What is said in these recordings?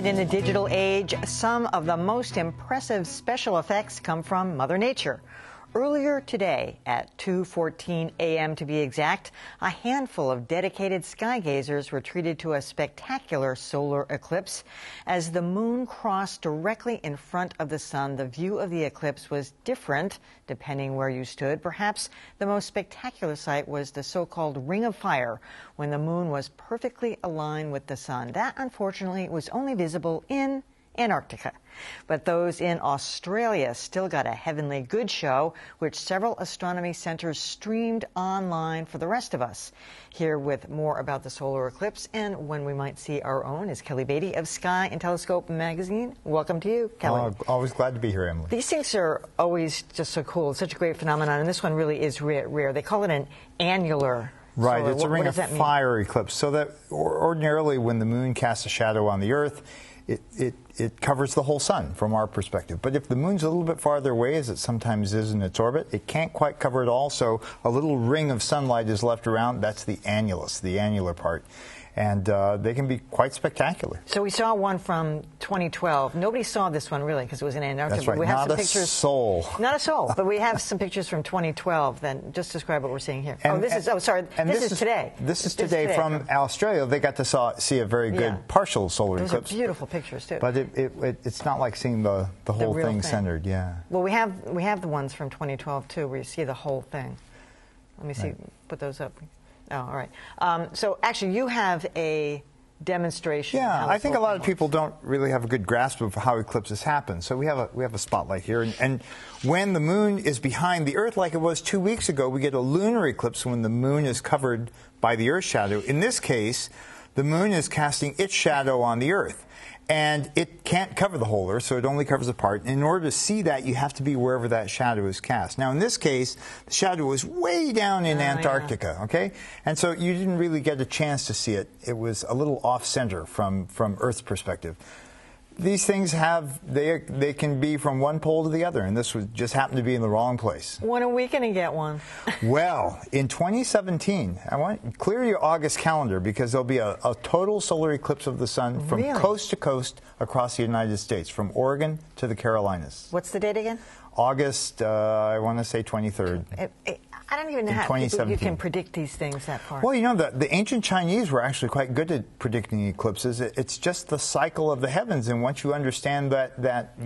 Created in the digital age, some of the most impressive special effects come from Mother Nature. Earlier today, at 2:14 a.m. to be exact, a handful of dedicated sky gazers were treated to a spectacular solar eclipse. As the moon crossed directly in front of the sun, the view of the eclipse was different depending where you stood. Perhaps the most spectacular sight was the so-called Ring of Fire, when the moon was perfectly aligned with the sun. That, unfortunately, was only visible in Antarctica. But those in Australia still got a heavenly good show, which several astronomy centers streamed online for the rest of us. Here with more about the solar eclipse and when we might see our own is Kelly Beatty of Sky and Telescope magazine. Welcome to you, Kelly. Always glad to be here, Emily. These things are always just so cool. It's such a great phenomenon, and this one really is rare. They call it an annular. Right, solar. it's a ring of fire eclipse. So that ordinarily when the moon casts a shadow on the Earth, it covers the whole sun from our perspective. But if the moon's a little bit farther away, as it sometimes is in its orbit, it can't quite cover it all, so a little ring of sunlight is left around. That's the annulus, the annular part. And they can be quite spectacular. So we saw one from 2012. Nobody saw this one, really, because it was in Antarctica. That's right. We have Not some a pictures. soul. Not a soul. But we have some pictures from 2012. Then just describe what we're seeing here. This is today. This is today from Australia. They got to see a very good partial solar eclipse. Those are beautiful pictures, too. But it's not like seeing the whole thing centered. Yeah. Well, we have the ones from 2012, too, where you see the whole thing. Let me see. Put those up. Oh, all right. So actually, you have a demonstration. Yeah, I think a lot of people don't really have a good grasp of how eclipses happen. So we have a spotlight here, and when the moon is behind the Earth, like it was 2 weeks ago, we get a lunar eclipse when the moon is covered by the Earth's shadow. In this case, the moon is casting its shadow on the Earth. And it can't cover the whole Earth, so it only covers a part. And in order to see that, you have to be wherever that shadow is cast. Now, in this case, the shadow was way down in Antarctica, okay? And so you didn't really get a chance to see it. It was a little off-center from Earth's perspective. These things they can be from one pole to the other, and this just happened to be in the wrong place. When are we going to get one? Well, in 2017, I want to clear your August calendar because there'll be a total solar eclipse of the sun from coast to coast across the United States, from Oregon to the Carolinas. What's the date again? August, I want to say 23rd. I don't even know how you can predict these things that far. Well, you know, the ancient Chinese were actually quite good at predicting eclipses. It's just the cycle of the heavens, and once you understand that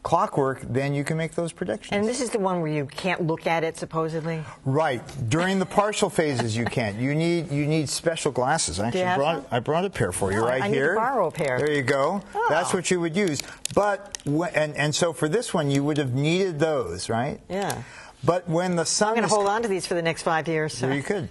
clockwork, then you can make those predictions. And this is the one where you can't look at it, supposedly? Right. During the partial phases, you can't. You need special glasses. I brought a pair for you right here. I need to borrow a pair. There you go. Oh. That's what you would use. But and so for this one, you would have needed those, right? Yeah. But when the sun I'm going to hold on to these for the next 5 years. So. You could.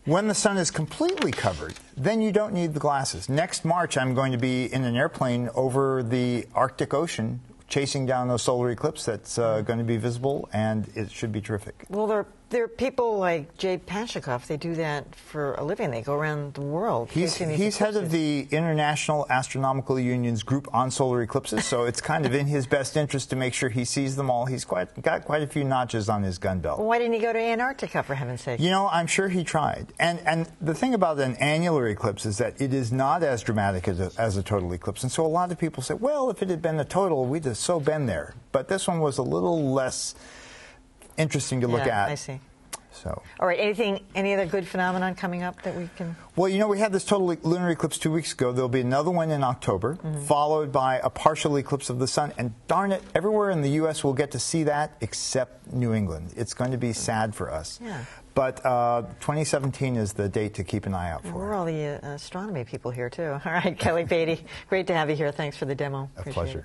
When the sun is completely covered, then you don't need the glasses. Next March, I'm going to be in an airplane over the Arctic Ocean, chasing down a solar eclipse that's going to be visible, and it should be terrific. Well, there are people like Jay Pashikoff. They do that for a living. They go around the world. He's head of the International Astronomical Union's group on solar eclipses, so it's kind of in his best interest to make sure he sees them all. He's got quite a few notches on his gun belt. Well, why didn't he go to Antarctica, for heaven's sake? You know, I'm sure he tried. And the thing about an annular eclipse is that it is not as dramatic as a total eclipse. And so a lot of people say, well, if it had been a total, we'd have so been there. But this one was a little less interesting to look at. I see. So. All right. Any other good phenomenon coming up that we can? Well, you know, we had this total lunar eclipse 2 weeks ago. There'll be another one in October, followed by a partial eclipse of the sun. And darn it, everywhere in the U.S. will get to see that except New England. It's going to be sad for us. Yeah. But 2017 is the date to keep an eye out for. We're all the astronomy people here, too. All right, Kelly Beatty, great to have you here. Thanks for the demo. A pleasure.